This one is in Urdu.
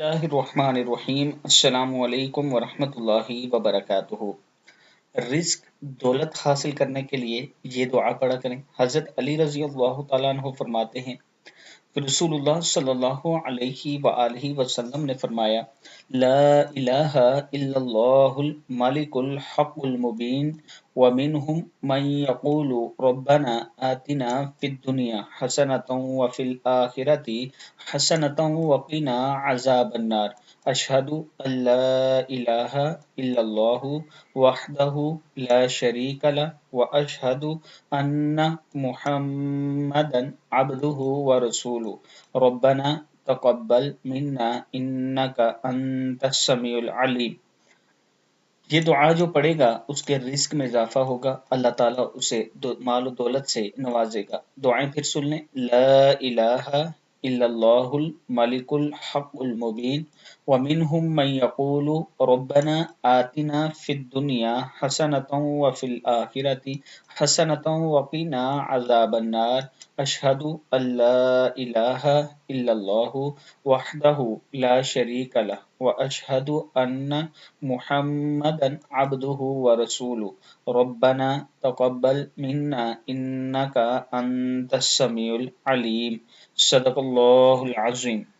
اللہ الرحمن الرحیم۔ السلام علیکم ورحمۃ اللہ وبرکاتہ۔ رزق دولت حاصل کرنے کے لیے یہ دعا پڑھا کریں۔ حضرت علی رضی اللہ تعالیٰ عنہ فرماتے ہیں کہ رسول اللہ صلی اللہ علیہ وآلہ وسلم نے فرمایا، لا الہ الا اللہ الملک الحق المبین ومنہم من یقول ربنا آتنا فی الدنیا حسنۃ وفی الآخرۃ حسنۃ وقنا عذاب النار۔ اشہد ان لا الہ الا اللہ وحدہ لا شریک لہ واشہد ان محمدا عبدہ ورسولہ ربنا تقبل منا انک انت السمیع العلیم۔ یہ دعا جو پڑھے گا اس کے رزق میں اضافہ ہوگا، اللہ تعالیٰ اسے مال و دولت سے نوازے گا۔ دعائیں پھر سن لیں۔ لا الہ الا اللہ الملک الحق المبین ومنہم من یقول ربنا آتنا فی الدنیا حسنۃ وفی الآخرۃ حسنۃ وقنا عذاب النار۔ اشہد ان لا الہ الا اللہ وحدہ لا شریک لہ واشہد ان محمدا عبدہ ورسولہ ربنا تقبل منا انک انت السمیع العلیم۔ صدق اللہ العظیم۔